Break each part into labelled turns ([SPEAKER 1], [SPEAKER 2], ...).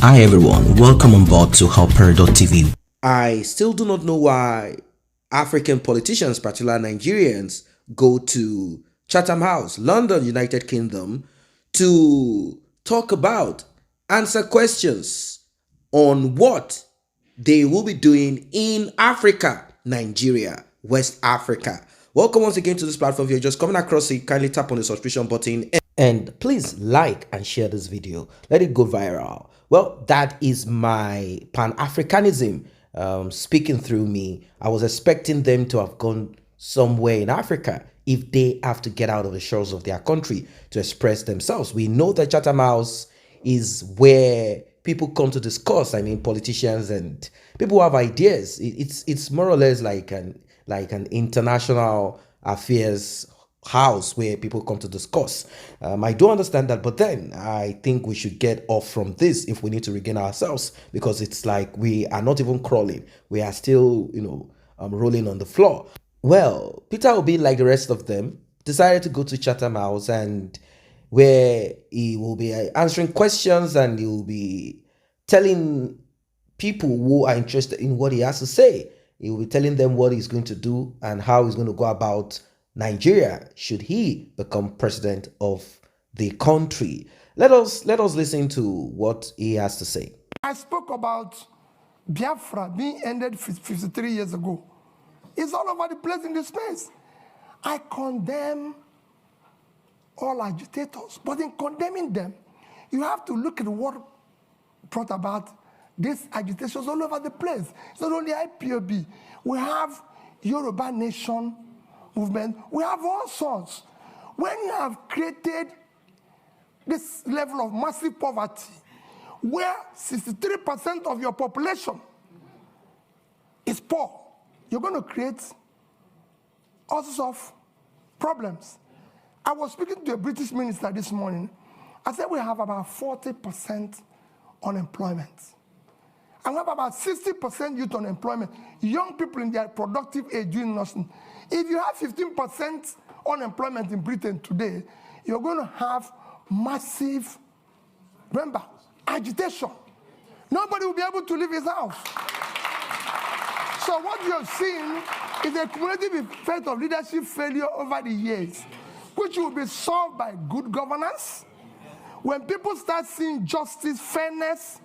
[SPEAKER 1] Hi everyone, welcome on board to Helper.tv.
[SPEAKER 2] I still do not know why African politicians, particularly Nigerians, go to Chatham House, London, United Kingdom, to talk about, answer questions on what they will be doing in Africa, Nigeria, West Africa. Welcome once again to this platform. If you're just coming across it, kindly tap on the subscription button and please like and share this video. Let it go viral. Well, that is my Pan-Africanism speaking through me. I was expecting them to have gone somewhere in Africa if they have to get out of the shores of their country to express themselves. We know that Chatham House is where people come to discuss. I mean, politicians and people who have ideas. It's more or less like an international affairs house where people come to discuss. I do understand that, but then I think we should get off from this if we need to regain ourselves, because it's like we are not even crawling. We are still, rolling on the floor. Well, Peter Obi, like the rest of them, decided to go to Chatham House, and where he will be answering questions and he will be telling people who are interested in what he has to say. He will be telling them what he's going to do and how he's going to go about Nigeria should he become president of the country. Let us listen to what he has to say.
[SPEAKER 3] I spoke about Biafra being ended 53 years ago. It's all over the place in the space. I condemn all agitators, but in condemning them, you have to look at what brought about these agitations all over the place. It's not only IPOB. We have Yoruba Nation movement. We have all sorts. When you have created this level of massive poverty, where 63% of your population is poor, you're going to create all sorts of problems. I was speaking to a British minister this morning. I said we have about 40% unemployment. And we have about 60% youth unemployment, young people in their productive age doing nothing. If you have 15% unemployment in Britain today, you're going to have massive, remember, agitation. Nobody will be able to leave his house. So what you're seeing is a cumulative effect of leadership failure over the years, which will be solved by good governance. When people start seeing justice, fairness,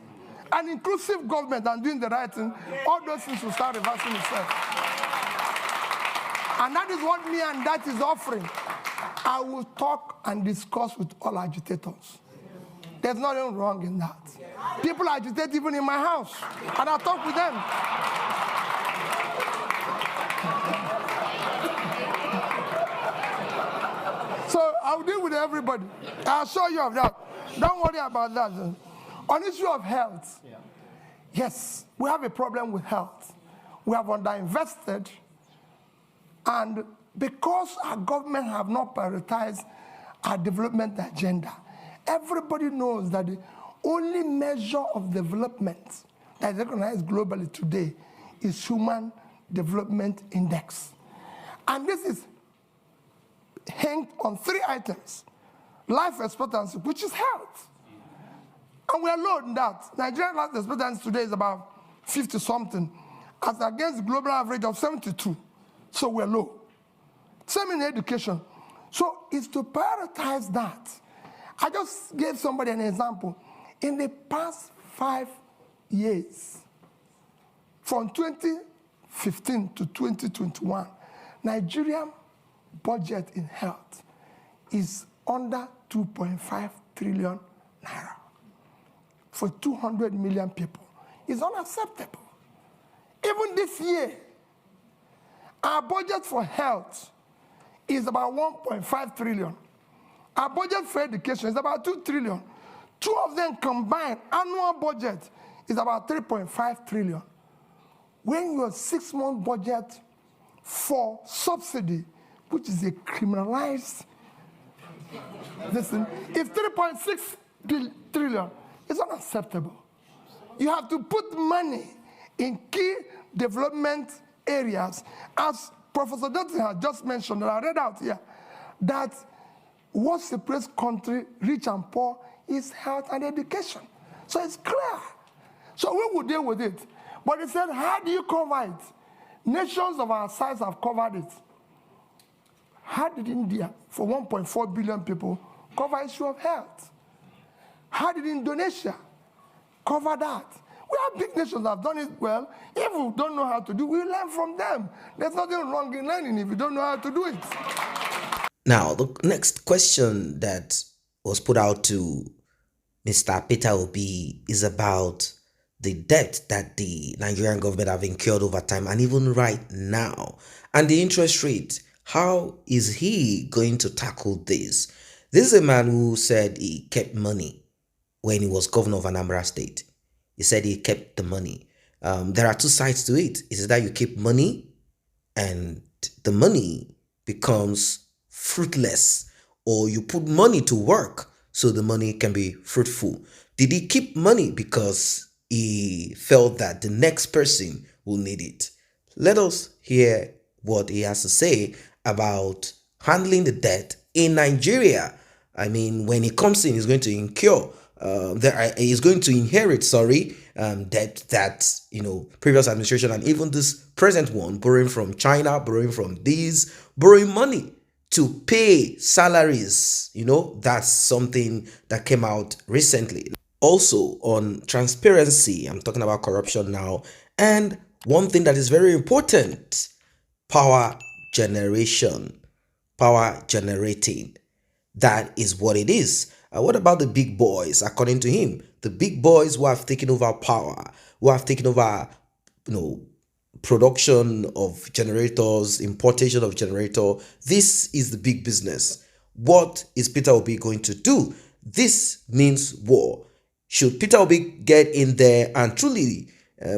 [SPEAKER 3] and inclusive government and doing the right thing, all those things will start reversing itself. And that is what me and that is offering. I will talk and discuss with all agitators. There's nothing wrong in that. People agitate even in my house, and I talk with them. So I'll deal with everybody. I'll show you of that. Don't worry about that. On the issue of health, yes, we have a problem with health. We have underinvested, and because our government have not prioritized our development agenda, everybody knows that the only measure of development that is recognized globally today is Human Development Index. And this is hanged on 3 items: life expectancy, which is health. And we are low in that. Nigerian life expectancy today is about 50-something, as against the global average of 72. So we're low. Same in education. So it's to prioritize that. I just gave somebody an example. In the past 5 years, from 2015 to 2021, Nigerian budget in health is under 2.5 trillion naira. For 200 million people. It's unacceptable. Even this year, our budget for health is about 1.5 trillion. Our budget for education is about 2 trillion. 2 of them combined, annual budget is about 3.5 trillion. When your 6-month budget for subsidy, which is a criminalized, listen, is 3.6 trillion. It's unacceptable. You have to put money in key development areas. As Professor Dutton has just mentioned, and I read out here, that what separates country, rich and poor, is health and education. So it's clear. So we will deal with it. But he said, how do you cover it? Nations of our size have covered it. How did India, for 1.4 billion people, cover issue of health? How did Indonesia cover that? We have big nations that have done it well. If we don't know how to do it, we learn from them. There's nothing wrong in learning if you don't know how to do it.
[SPEAKER 2] Now, the next question that was put out to Mr. Peter Obi is about the debt that the Nigerian government have incurred over time and even right now, and the interest rate. How is he going to tackle this? This is a man who said he kept money when he was governor of Anambra State. He said he kept the money. There are two sides to it. Is that you keep money and the money becomes fruitless, or you put money to work so the money can be fruitful. Did he keep money because he felt that the next person will need it? Let us hear what he has to say about handling the debt in Nigeria. I mean, when he comes in, he's going to incur, he's going to inherit, debt that, previous administration and even this present one, borrowing from China, borrowing from these, borrowing money to pay salaries. That's something that came out recently. Also on transparency, I'm talking about corruption now. And one thing that is very important, power generation, power generating. That is what it is. What about the big boys? According to him, the big boys who have taken over power, who have taken over, production of generators, importation of generator. This is the big business. What is Peter Obi going to do? This means war. Should Peter Obi get in there and truly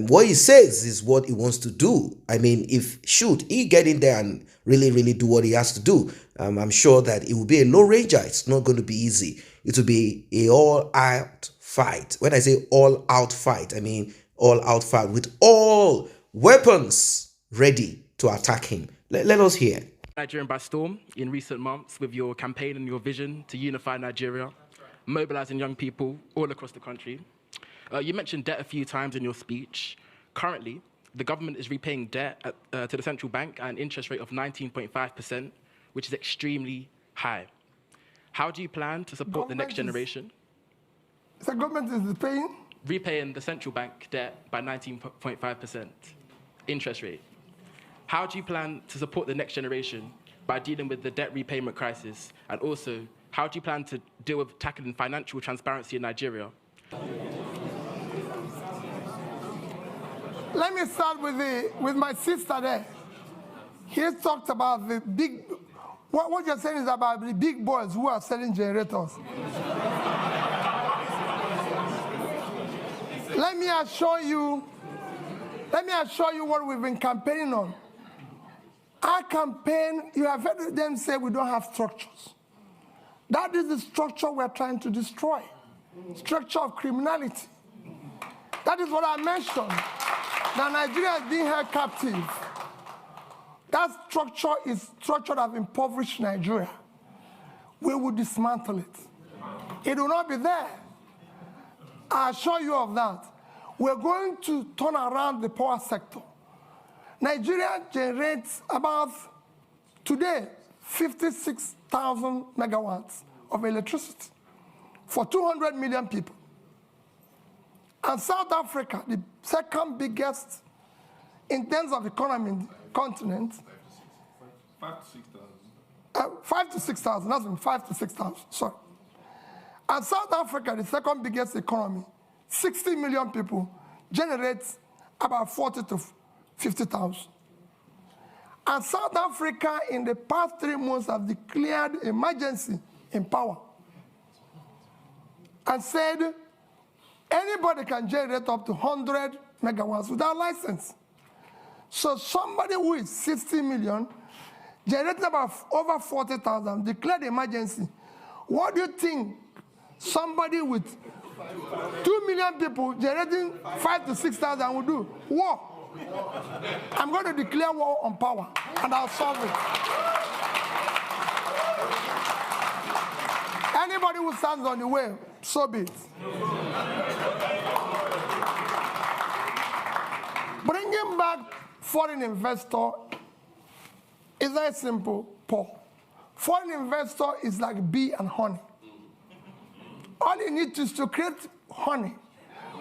[SPEAKER 2] what he says is what he wants to do? I mean, should he get in there and really do what he has to do? I'm sure that it will be a low ranger. It's not going to be easy. It will be a all-out fight. When I say all-out fight, I mean all-out fight with all weapons ready to attack him. Let us hear.
[SPEAKER 4] Nigerian by storm in recent months with your campaign and your vision to unify Nigeria, mobilizing young people all across the country. You mentioned debt a few times in your speech. Currently, the government is repaying debt to the central bank at an interest rate of 19.5%, which is extremely high. How do you plan to support the next generation?
[SPEAKER 3] The government is paying?
[SPEAKER 4] Repaying the central bank debt by 19.5% interest rate. How do you plan to support the next generation by dealing with the debt repayment crisis? And also, how do you plan to deal with tackling financial transparency in Nigeria?
[SPEAKER 3] Let me start with my sister there. He talked about the big, what you're saying is about the big boys who are selling generators. Let me assure you what we've been campaigning on. Our campaign, you have heard them say we don't have structures. That is the structure we're trying to destroy. Structure of criminality. That is what I mentioned. That Nigeria is being held captive. That structure is structure that has impoverished Nigeria. We will dismantle it. It will not be there. I assure you of that. We're going to turn around the power sector. Nigeria generates about, today, 56,000 megawatts of electricity for 200 million people. And South Africa, the second biggest in terms of economy in the continent, 5 to 6,000. 5 to 6,000, that's been 5 to 6,000, sorry. And South Africa, the second biggest economy, 60 million people, generates about 40 to 50,000. And South Africa, in the past 3 months, have declared emergency in power and said anybody can generate up to 100 megawatts without license. So somebody who is 60 million, generating about over 40,000, declared emergency. What do you think somebody with 2 million people generating 5 to 6,000 will do? War. I'm going to declare war on power, and I'll solve it. Anybody who stands on the way, So be it. Bringing back foreign investor is very simple, Paul. Foreign investor is like bee and honey. All you need is to create honey.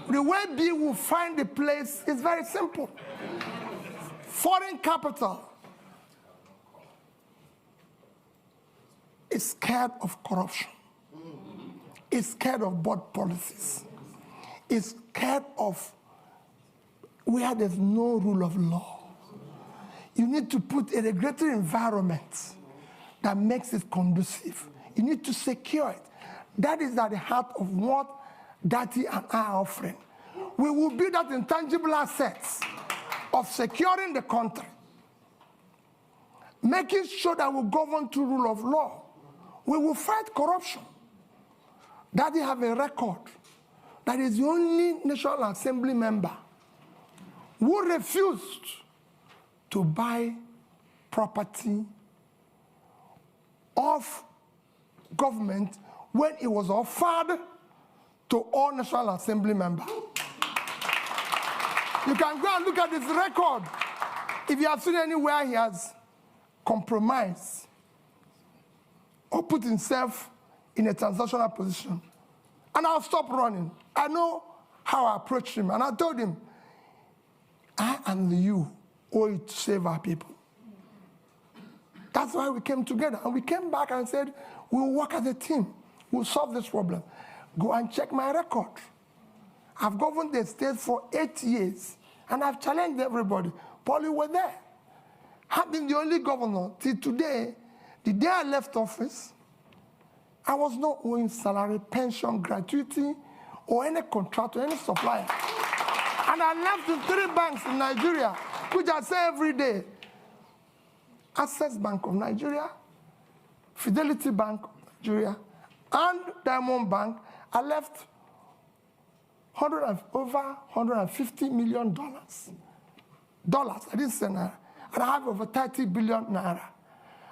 [SPEAKER 3] The way bee will find the place is very simple. Foreign capital is scared of corruption. Is scared of bad policies. Is scared of where there's no rule of law. You need to put a regulatory environment that makes it conducive. You need to secure it. That is at the heart of what Dati and I are offering. We will build that intangible assets of securing the country, making sure that we govern to rule of law. We will fight corruption. Dati have a record that is the only National Assembly member who refused to buy property of government when it was offered to all National Assembly members. You can go and look at his record. If you have seen anywhere he has compromised or put himself in a transactional position. And I'll stop running. I know how I approached him. And I told him, I and you owe it to save our people. That's why we came together. And we came back and said, we'll work as a team. We'll solve this problem. Go and check my record. I've governed the state for 8 years. And I've challenged everybody. Paul, you were there. I've been the only governor till today. The day I left office, I was not owing salary, pension, gratuity, or any contract or any supplier. And I left in 3 banks in Nigeria, which I say every day. Access Bank of Nigeria, Fidelity Bank of Nigeria, and Diamond Bank. I left over $150 million. I didn't say naira. And I have over 30 billion naira.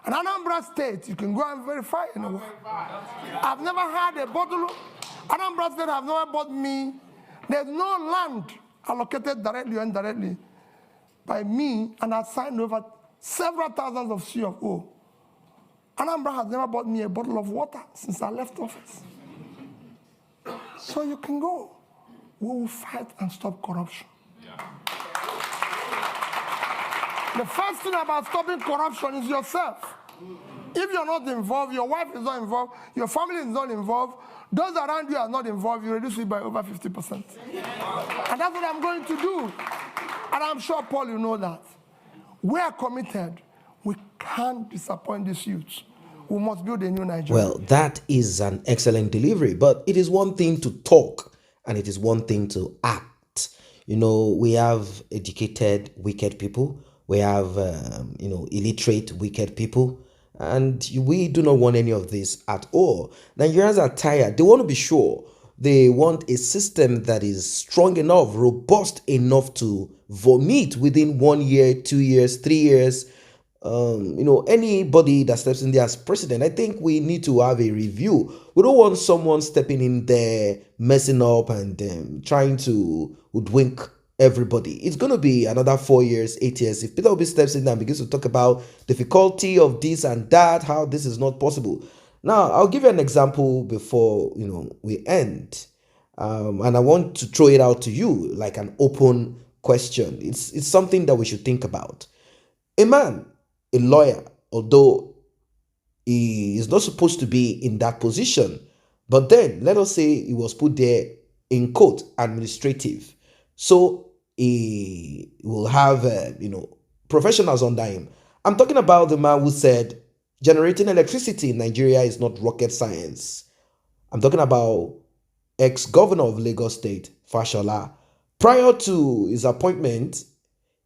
[SPEAKER 3] And Anambra State, you can go and verify anywhere. I've never had a bottle. Anambra State have never bought me. There's no land allocated directly or indirectly by me, and I signed over several thousands of C of O. Anambra has never bought me a bottle of water since I left office. So you can go. We will fight and stop corruption. Yeah. The first thing about stopping corruption is yourself. If you're not involved, your wife is not involved, your family is not involved, those around you are not involved, you reduce it by over 50%. And that's what I'm going to do. And I'm sure, Paul, you know that. We are committed. We can't disappoint these youths. We must build a new Nigeria.
[SPEAKER 2] Well, that is an excellent delivery, but it is one thing to talk and it is one thing to act. You know, we have educated, wicked people. We have, illiterate, wicked people. And we do not want any of this at all. Nigerians are tired. They want to be sure. They want a system that is strong enough, robust enough to vomit within 1 year, 2 years, 3 years. Anybody that steps in there as president, I think we need to have a review. We don't want someone stepping in there, messing up and trying to hoodwink everybody. It's going to be another 4 years, 8 years. If Peter Obi steps in there and begins to talk about difficulty of this and that, how this is not possible. Now, I'll give you an example before, we end. And I want to throw it out to you like an open question. It's something that we should think about. A man, a lawyer, although he is not supposed to be in that position, but then let us say he was put there in quote administrative. So he will have, professionals under him. I'm talking about the man who said generating electricity in Nigeria is not rocket science. I'm talking about ex-governor of Lagos State, Fashola. Prior to his appointment,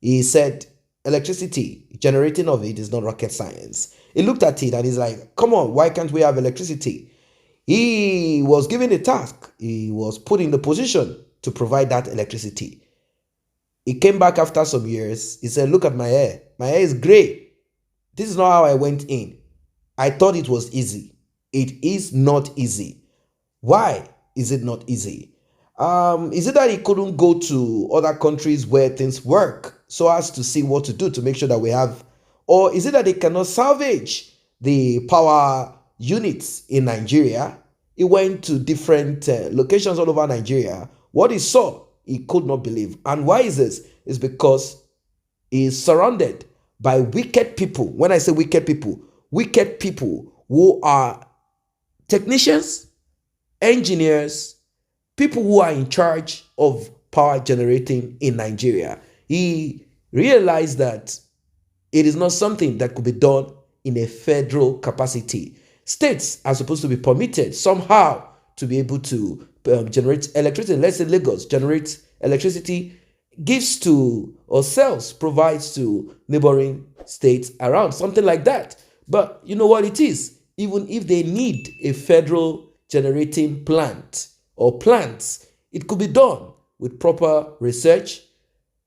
[SPEAKER 2] he said electricity, generating of it is not rocket science. He looked at it and he's like, come on, why can't we have electricity? He was given a task. He was put in the position to provide that electricity. He came back after some years. He said, look at my hair. My hair is gray. This is not how I went in. I thought it was easy. It is not easy. Why? is it not easy? Is it that he couldn't go to other countries where things work so as to see what to do to make sure that we have, or is it that they cannot salvage the power units in Nigeria? He went to different locations all over Nigeria. What he saw, he could not believe. And why is this? It's because he is surrounded by wicked people. When I say wicked people who are technicians, engineers, people who are in charge of power generating in Nigeria. He realized that it is not something that could be done in a federal capacity. States are supposed to be permitted somehow to be able to generate electricity. Let's say Lagos generates electricity, gives to or sells, provides to neighboring states around, something like that. But you know what it is? Even if they need a federal generating plant or plants, it could be done with proper research,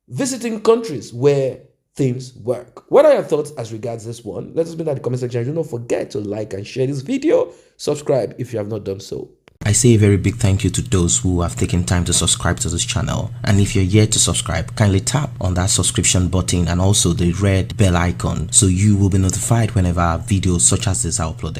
[SPEAKER 2] visiting countries where things work. What are your thoughts as regards this one? Let us know in the comment section. Do not forget to like and share this video. Subscribe if you have not done so.
[SPEAKER 1] I say a very big thank you to those who have taken time to subscribe to this channel. And if you're yet to subscribe, kindly tap on that subscription button and also the red bell icon so you will be notified whenever videos such as this are uploaded.